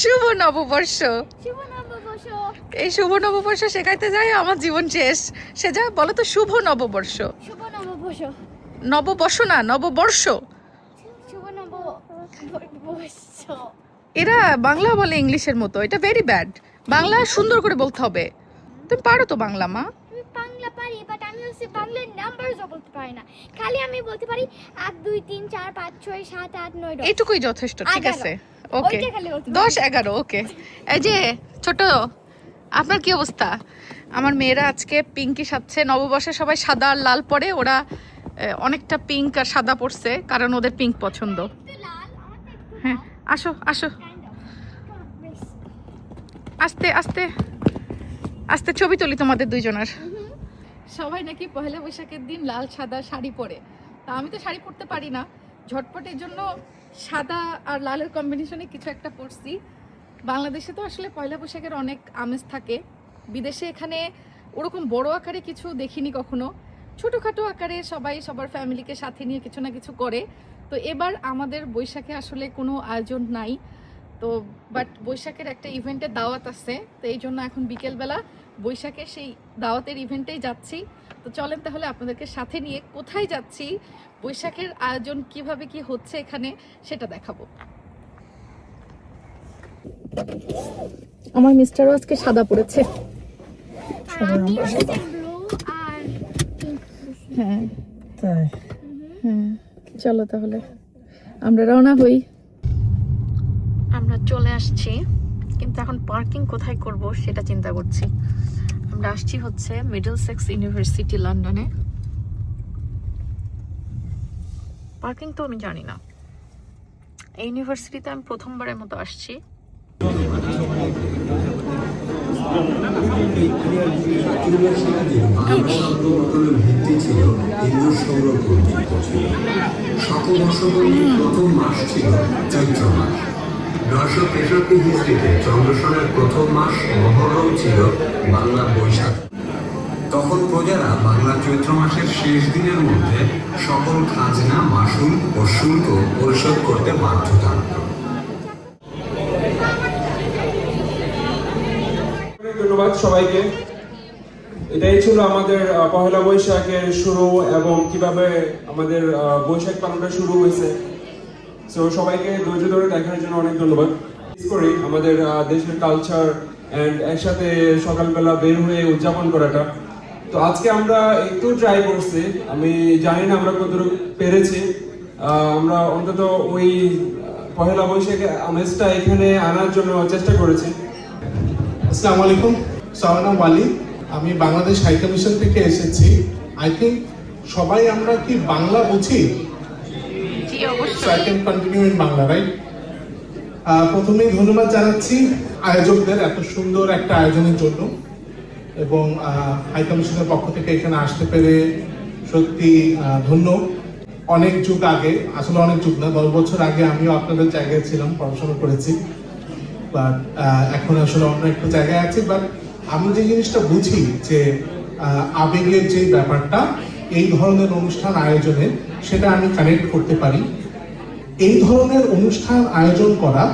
শুভ নববর্ষ। শুভ নববর্ষ। এই শুভ নববর্ষ শেখাইতে যাই আমার জীবন শেষ। সে যা বলো তো শুভ নববর্ষ। শুভ নববর্ষ। নববর্ষ না, নববর্ষ। শুভ নববর্ষ। এরা বাংলা বলে ইংলিশের মতো, এটা ভেরি ব্যাড। বাংলা সুন্দর করে বলতে হবে। তুমি পারো তো বাংলা মা? আমি বাংলা পারি, বাট আমি হচ্ছে বাংলার নাম্বারও বলতে পারি না। খালি আমি বলতে পারি 1 2 3 4 5 6 7 8 9 10। এইটুকুই যথেষ্ট, ঠিক আছে? 11 ওকে, ওইটা খালি বলতে 10 11 ওকে। এই যে ছোট, আপনার কি অবস্থা? আমার মেয়েরা আজকে পিঙ্কি সাজছে। নববর্ষে সবাই সাদা আর লাল পরে, ওরা অনেকটা পিঙ্ক আর সাদা পরছে কারণ ওদের পিঙ্ক পছন্দ। একটু লাল, আমারটা একটু হ্যাঁ, আসো আসো, আস্তে আস্তে আস্তে ছবি তুলি তোমাদের দুইজনের। সবাই নাকি পহেলা বৈশাখের দিন লাল সাদা শাড়ি পরে, তা আমি তো শাড়ি পরতে পারি না। ঝটপটের জন্য সাদা আর লালের কম্বিনেশনে কিছু একটা পরছি। বাংলাদেশে তো আসলে পয়লা বৈশাখের অনেক আমেজ থাকে, বিদেশে এখানে ওরকম বড় আকারে কিছু দেখিনি কখনো। ছোটোখাটো আকারে সবাই সবার ফ্যামিলিকে সাথে নিয়ে কিছু না কিছু করে। তো এবার আমাদের বৈশাখে আসলে কোনো আয়োজন নাই তো, বাট বৈশাখের একটা ইভেন্টের দাওয়াত আছে, তো এই জন্য এখন বিকেলবেলা বৈশাখের সেই দাওয়াতের ইভেন্টেই যাচ্ছি। তো চলেন তাহলে আপনাদেরকে সাথে নিয়ে কোথায় যাচ্ছি, বৈশাখের আয়োজন কিভাবে কি হচ্ছে এখানে সেটা দেখাবো। আমার মিস্টারও আজকে সাদা পড়েছে। আমি হচ্ছে ব্লু আর পিঙ্ক। হ্যাঁ তাই, হ্যাঁ চলো তাহলে আমরা রওনা হই। আমরা চলে আসছি, কিন্তু এখন পার্কিং কোথায় করব সেটা চিন্তা করছি। আমরা আসছি হচ্ছে মিডলসেক্স ইউনিভার্সিটি লন্ডনে। পার্কিং তো আমি জানি না, এই ইউনিভার্সিটিতে আমি প্রথমবারের মতো আসছি। প্রথম মাস ছিল চৈত্র মাস। 963 হিজরিতে চন্দ্রসনের প্রথম মাস মহরম ছিল বাংলা বৈশাখ। তখন প্রজারা বাংলা চৈত্র মাসের শেষ দিনের মধ্যে সকল খাজনা, মাসুল ও শুল্ক পরিশোধ করতে বাধ্য থাকত। ধন্যবাদ সবাইকে। এটাই ছিল আমাদের পহেলা বৈশাখের শুরু এবং কিভাবে আমাদের বৈশাখ পালনটা শুরু হয়েছে। সো সবাইকে ধৈর্য ধরে দেখার জন্য অনেক ধন্যবাদ। করি আমাদের দেশের কালচার এন্ড একসাথে সকালবেলা বের হয়ে উদযাপন করাটা। তো আজকে আমরা একটু ট্রাই করছি, আমি জানি না আমরা কতটুকু পেরেছি। আমরা অন্তত ওই পহেলা বৈশাখের আমেজটা এখানে আনার জন্য চেষ্টা করেছি। আসসালামু আলাইকুম, আমার নাম ওয়ালি, আমি বাংলাদেশ হাই কমিশন থেকে এসেছি। আই থিঙ্ক সবাই আমরা কি বাংলা বুঝি? জি অবশ্যই। I can continue in Bangla, right? প্রথমেই ধন্যবাদ জানাচ্ছি আয়োজকদের এত সুন্দর একটা আয়োজনের জন্য, এবং হাই কমিশনের পক্ষ থেকে এখানে আসতে পেরে সত্যি ধন্য। অনেক যুগ আগে, আসলে অনেক যুগ না, 10 বছর আগে আমিও আপনাদের জায়গায় ছিলাম, পড়াশোনা করেছি, বাট এখন আসলে অন্য একটা জায়গায় আছি। বাট আমি যে জিনিসটা বুঝি যে আবেগের যে ব্যাপারটা এই ধরনের অনুষ্ঠান আয়োজনে, সেটা আমি কানেক্ট করতে পারি। এই ধরনের অনুষ্ঠান আয়োজন করা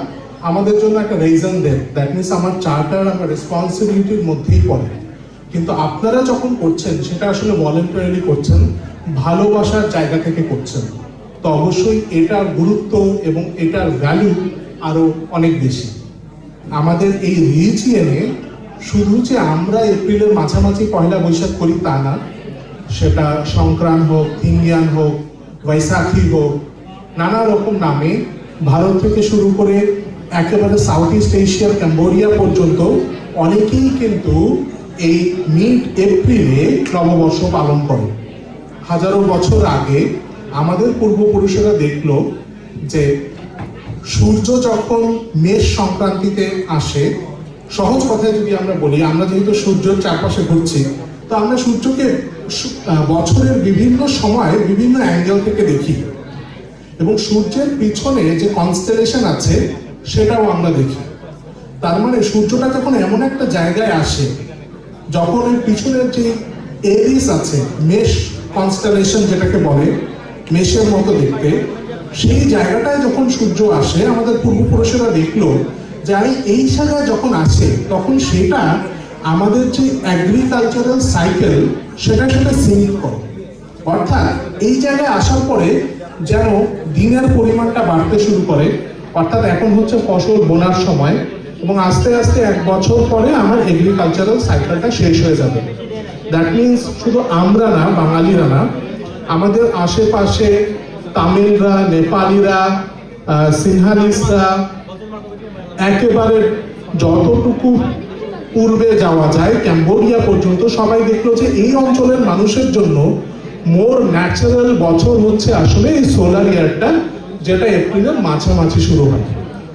আমাদের জন্য একটা রিজন দেয়, দ্যাট মিনস আমার চার্টার, আমার রেসপন্সিবিলিটির মধ্যেই পড়ে। কিন্তু আপনারা যখন করছেন সেটা আসলে ভলেন্টারিলি করছেন, ভালোবাসার জায়গা থেকে করছেন, তো অবশ্যই এটার গুরুত্ব এবং এটার ভ্যালু আরো অনেক বেশি। আমাদের এই রিজিয়নে শুধু যে আমরা এপ্রিলের মাঝামাঝি পয়লা বৈশাখ করি তা না, সেটা সংক্রান্ত হোক, থিঙ্গিয়ান হোক, বৈশাখী হোক, নানা রকম নামে ভারত থেকে শুরু করে একেবারে সাউথ ইস্ট এশিয়ার ক্যাম্বোডিয়া পর্যন্ত অনেকেই কিন্তু এই মিড এপ্রিলে নববর্ষ পালন করে। হাজারো বছর আগে আমাদের পূর্বপুরুষেরা দেখলো যে সূর্য যখন মেষ সংক্রান্তিতে আসে, সহজ কথায় যদি আমরা বলি, আমরা যেহেতু সূর্যের চারপাশে ঘুরছি, তো আমরা সূর্যকে বছরের বিভিন্ন সময় বিভিন্ন অ্যাঙ্গেল থেকে দেখি, এবং সূর্যের পিছনে যে কনস্টেলেশন আছে সেটাও আমরা দেখি। তার মানে সূর্যটা যখন এমন একটা জায়গায় আসে, যখন এর পিছনের যে এরিস আছে, মেষ কনস্টেলেশন যেটাকে বলে, মেষের মতো দেখতে, সেই জায়গাটায় যখন সূর্য আসে আমাদের পূর্বপুরুষেরা দেখলো যে এই জায়গায় যখন আসে তখন সেটা আমাদের যে অ্যাগ্রিকালচারাল সাইকেল সেটা সিঙ্ক করে। অর্থাৎ এই জায়গায় আসার পরে যেন দিনের পরিমাণটা বাড়তে শুরু করে, অর্থাৎ এখন হচ্ছে ফসল বোনার সময় এবং আস্তে আস্তে 1 বছর পরে আমার এগ্রিকালচারাল সাইকেলটা শেষ হয়ে যাবে। দ্যাট মিনস শুধু আমরা না, বাঙালিরা না, আমাদের আশেপাশে তামিলরা, নেপালিরা, সিনহালিসরা, একেবারে যতটুকু পূর্বে যাওয়া যায় ক্যাম্বোডিয়া পর্যন্ত সবাই দেখলো যে এই অঞ্চলের মানুষের জন্য মোর ন্যাচারাল বছর হচ্ছে আসলে এই সোলার ইয়ারটা, যেটা এপ্রিলের মাঝামাঝি শুরু হয়।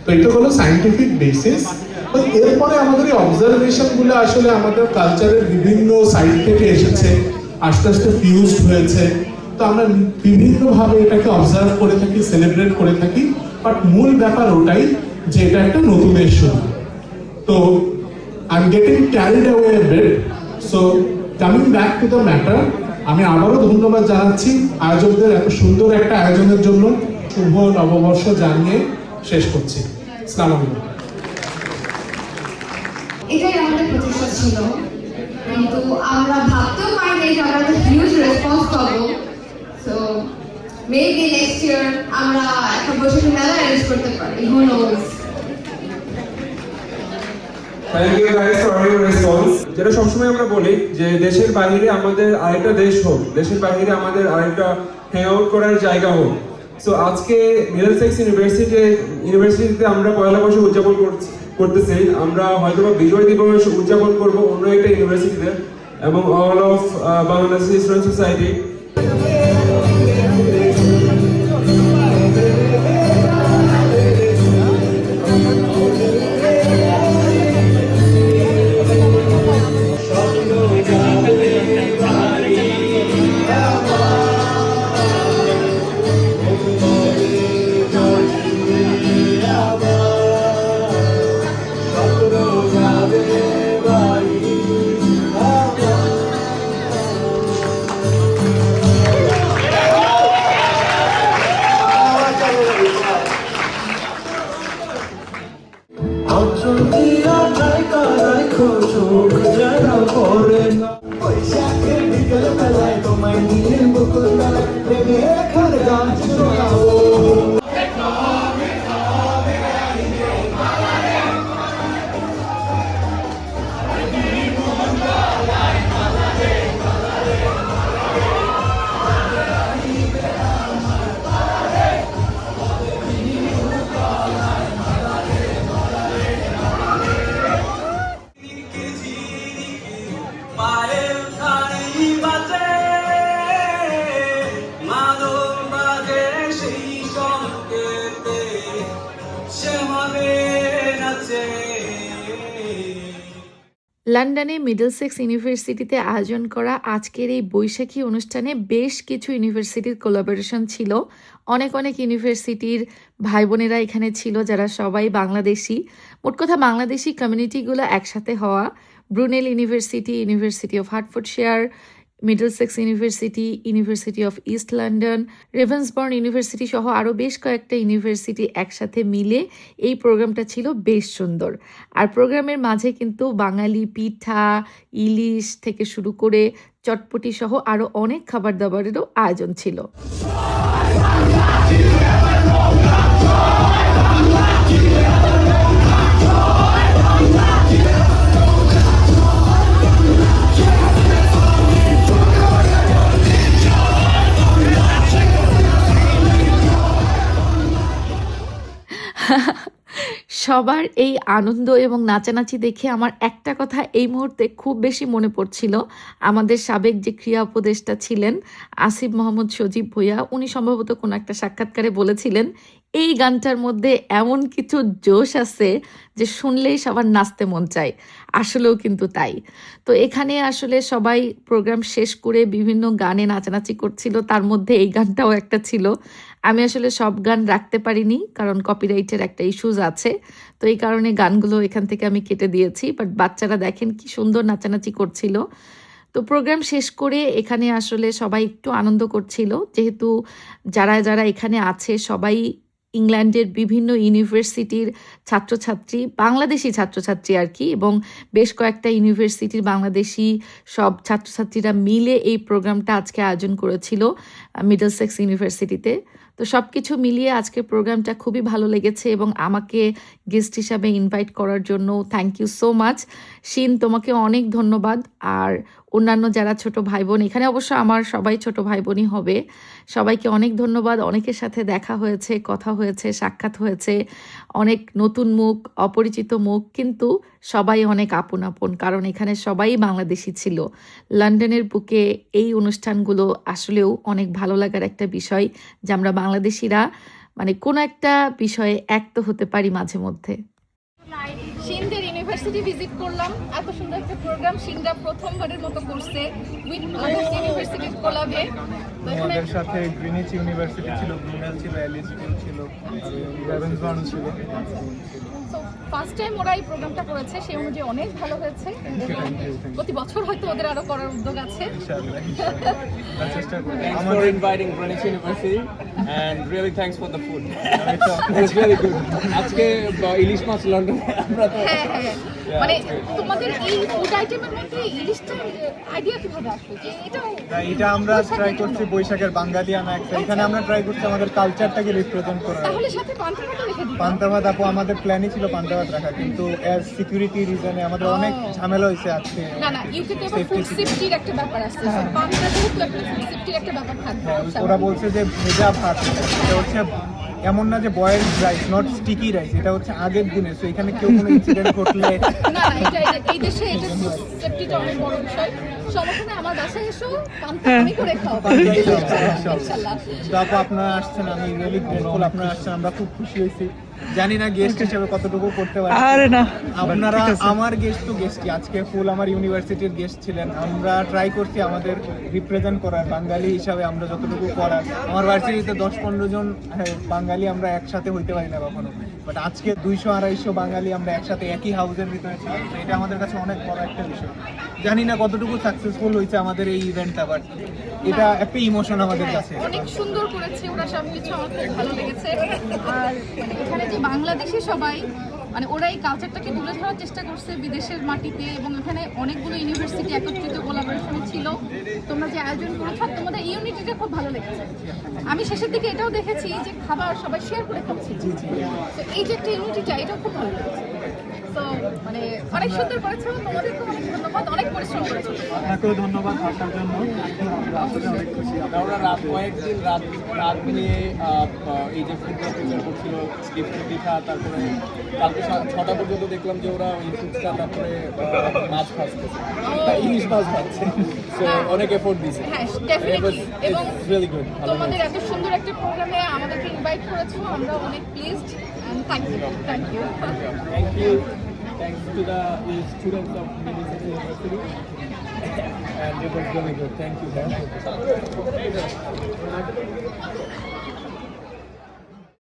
তো এটা হলো সায়েন্টিফিক বেসিস। তো এরপরে আমাদের এই অবজারভেশনগুলো আসলে আমাদের কালচারের বিভিন্ন সাইড থেকে এসেছে, আস্তে আস্তে ফিউজড হয়েছে। তো আমরা বিভিন্নভাবে এটাকে অবজার্ভ করে থাকি, সেলিব্রেট করে থাকি, বাট মূল ব্যাপার ওটাই যে এটা একটা নতুনের শুরু। তো I am getting carried away a bit, so coming back to the matter, আমি আবারও ধন্যবাদ জানাচ্ছি আয়োজকদের এত সুন্দর একটা আয়োজনের জন্য। শুভ নববর্ষ জানিয়ে শেষ করছি। আসসালামু আলাইকুম। এটাই আমাদের প্রচেষ্টা ছিল, কিন্তু আমরা ভাবতেও পারিনি যে আমরা একটা হিউজ রেসপন্স পাবো। সো মেবি নেক্সট ইয়ার আমরা একটা বৈশাখী মেলা অ্যারেঞ্জ করতে পারি, who knows. Thank you guys for your response. যেটা সবসময় আমরা বলি যে দেশের বাইরে আমাদের আরেকটা দেশ হোক, দেশের বাইরে আমাদের আরেকটা হ্যাং আউট করার জায়গা হোক। সো আজকে মিডলসেক্স ইউনিভার্সিটিতে আমরা পয়লা বৈশাখ উদযাপন করতেছি। আমরা হয়তো বিজয় দিবস উদযাপন করবো অন্য একটা ইউনিভার্সিটিতে এবং all of Bangladesh student society. বৈশাখের বিকেল বেলায় তোমায় নিয়ে বকুল বেলায় প্রেমে খার গান শোনাবো। লন্ডনে মিডলসেক্স ইউনিভার্সিটিতে আয়োজন করা আজকের এই বৈশাখী অনুষ্ঠানে বেশ কিছু ইউনিভার্সিটির কোলাবোরেশন ছিল। অনেক ইউনিভার্সিটির ভাই বোনেরা এখানে ছিল, যারা সবাই বাংলাদেশি। মোট কথা বাংলাদেশি কমিউনিটিগুলো একসাথে হওয়া। Brunel University, University of Hertfordshire, Middlesex University, University of East London, Ravensbourne University সহ আরও বেশ কয়েকটা ইউনিভার্সিটি একসাথে মিলে এই প্রোগ্রামটা ছিল বেশ সুন্দর। আর প্রোগ্রামের মাঝে কিন্তু বাঙালি পিঠা, ইলিশ থেকে শুরু করে চটপটি সহ আরও অনেক খাবার দাবারেরও আয়োজন ছিল। সবার এই আনন্দ এবং নাচানাচি দেখে আমার একটা কথা এই মুহূর্তে খুব বেশি মনে পড়ছিল। আমাদের সাবেক যে ক্রীড়া উপদেষ্টা ছিলেন আসিফ মোহাম্মদ সজীব ভুঁইয়া, উনি সম্ভবত কোনো একটা সাক্ষাৎকারে বলেছিলেন এই গানটার মধ্যে এমন কিছু জোশ আছে যে শুনলেই সবার নাচতে মন চায়। আসলেও কিন্তু তাই। তো এখানে আসলে সবাই প্রোগ্রাম শেষ করে বিভিন্ন গানে নাচানাচি করছিল, তার মধ্যে এই গানটাও একটা ছিল। আমি আসলে সব গান রাখতে পারিনি, কারণ কপিরাইটের একটা ইস্যুজ আছে। তো এই কারণে গানগুলো এখান থেকে আমি কেটে দিয়েছি। বাট বাচ্চারা দেখেন কি সুন্দর নাচানাচি করছিল। তো তো প্রোগ্রাম শেষ করে এখানে আসলে সবাই একটু আনন্দ করছিল, যেহেতু যারা যারা এখানে আছে সবাই ইংল্যান্ডের বিভিন্ন ইউনিভার্সিটির ছাত্রছাত্রী, বাংলাদেশি ছাত্রছাত্রী আর কি, এবং বেশ কয়েকটা ইউনিভার্সিটির বাংলাদেশি সব ছাত্রছাত্রীরা মিলে এই প্রোগ্রামটা আজকে আয়োজন করেছিল মিডলসেক্স ইউনিভার্সিটিতে। তো সব কিছু মিলিয়ে আজকের প্রোগ্রামটা খুবই ভালো লেগেছে এবং আমাকে গেস্ট হিসাবে ইনভাইট করার জন্য থ্যাংক ইউ সো মাচ শিন, তোমাকে অনেক ধন্যবাদ। আর অন্যান্য যারা ছোট ভাই বোন, এখানে অবশ্য আমার সবাই ছোট ভাই বোনই হবে, সবাইকে অনেক ধন্যবাদ। অনেকের সাথে দেখা হয়েছে, কথা হয়েছে, সাক্ষাৎ হয়েছে, অনেক নতুন মুখ, অপরিচিত মুখ, কিন্তু সবাই অনেক আপন আপন, কারণ এখানে সবাই বাংলাদেশি ছিল। লন্ডনের বুকে এই অনুষ্ঠানগুলো আসলেও অনেক ভালো লাগার একটা বিষয় যে আমরা বাংলাদেশিরা মানে কোনো একটা বিষয়ে এক তো হতে পারি মাঝে মধ্যে। শিনদের ইউনিভার্সিটি ভিজিট করলাম, এত সুন্দর একটা প্রোগ্রাম শিনরা প্রথমবারের মতো করছে উইথ আদার্স ইউনিভার্সিটির কোলাবে। আমাদের সাথে গ্রিনিচ ইউনিভার্সিটি ছিল, ব্রুনেল ছিল, অ্যালিস স্কুল ছিল, আর রেভেন্সবার্ন ছিল। সো ফার্স্ট টাইম ওরা এই প্রোগ্রামটা করেছে, সেই অনুযায়ী অনেক ভালো হয়েছে। প্রতি বছর হয়তো ওদের আরো করার উদ্যোগ আছে। ইনশাআল্লাহ ইনশাআল্লাহ চেষ্টা করব। Thanks for inviting Greenwich University and really thanks for the food. It was really good. আজকে ইলিশ মাছ লন্ডনে আমরা তো হ্যাঁ, মানে তোমাদের এই ফুড আইটেমের মধ্যে ইলিশটা আইডিয়া কিভাবে আসলো যে এটা আমরা ট্রাই করছি বৈশাখের বাঙালিয়ানা একটা, এখানে আমরা ট্রাই করছি আমাদের কালচারটাকে রিপ্রেজেন্ট করার। তাহলে সাথে পান্তা ভাত রেখে দিই। পান্তা ভাত আপু আমাদের প্ল্যানই ছিল পান্তা ভাত রাখা, কিন্তু অ্যাজ সিকিউরিটি রিজনে আমাদের অনেক ঝামেলা হয়েছে আজকে। না ইউকেতে আবার ফুড সেফটির একটা ব্যাপার আছে, পান্তা যেহেতু একটা ফুড সেফটির একটা ব্যাপার থাকবে। ওরা বলছে যে ভেজা ভাত, এটা হচ্ছে এমন না যে boiled rice, not sticky rice, এটা হচ্ছে আগের দিনের। সো এখানে কেউ কোনো ইনসিডেন্ট ঘটলে না এটা এই দেশে এটা সেফটিটা অনেক বড় বিষয়। সমস্যা নেই, আমার বাসায় এসো, পান্তা আমি করে খাওয়াবো ইনশাআল্লাহ। আপু আপনারা আসছেন, আমি রিয়েলি গ্রেটফুল আপনারা আসছেন, আমরা খুব খুশি হয়েছি। জানি না গেস্ট হিসেবে কতটুকু করতে পারি। আপনারা আমার গেস্ট তো গেস্টই, আজকে ফুল আমার ইউনিভার্সিটির গেস্ট ছিলেন। আমরা ট্রাই করছি আমাদের রিপ্রেজেন্ট করার, বাঙালি হিসাবে আমরা যতটুকু করার। আমার ভার্সিটিতে 10-15 জন বাঙালি আমরা একসাথে হইতে পারি না কখনো, বাট আজকে 200-250 বাঙালি আমরা একসাথে একই হাউসের ভিতরে ছিলাম। তো এটা আমাদের কাছে অনেক বড় একটা বিষয়। জানি না কতটুকু সাকসেসফুল হয়েছে আমাদের এই ইভেন্টটা, বাট এটা একটা ইমোশন আমাদের কাছে। অনেক সুন্দর করেছে ওরা সবকিছু, আমার খুব ভালো লেগেছে। আর মানে এখানে যে বাংলাদেশি সবাই মানে ওরা এই কালচারটাকে তুলে ধরার চেষ্টা করছে বিদেশের মাটিতে, এবং এখানে অনেকগুলো ইউনিভার্সিটি একত্রিত কোলাবোরেশন ছিল। তোমরা যে আয়োজন করেছো, তোমাদের ইউনিটিটা খুব ভালো লেগেছে। আমি শেষের দিকে এটাও দেখেছি যে খাবার সবাই শেয়ার করে খাচ্ছি, তো এই যে একটা ইউনিটিটা, এটাও খুব ভালো লেগেছে। তো মানে অনেক সুন্দর করেছো, তোমাদেরকে অনেক ধন্যবাদ, অনেক পরিশ্রম করেছো। আপনাকেও ধন্যবাদ আসার জন্য, আমরা আসলে অনেক খুশি। আমরা কয়েকদিন রাত নিয়ে এই যে ফুডটা প্রিপেয়ার করছিল, স্টিফটি পিঠা, তারপরে কালকে 6টা পর্যন্ত দেখলাম যে ওরা ওই ফুডটা, তারপরে মাছ ভাজতেছে, ইলিশ মাছ ভাজছে। সো অনেক এফোর্ট দিছে। হ্যাঁ ডেফিনেটলি, এবং রিয়েলি গুড। তোমাদের এত সুন্দর একটা প্রোগ্রামে আমাদেরকে ইনভাইট করেছো, আমরা অনেক pleased and thank you. Thank you. Thanks to the students of Middlesex University. And it was really good. Thank you, man.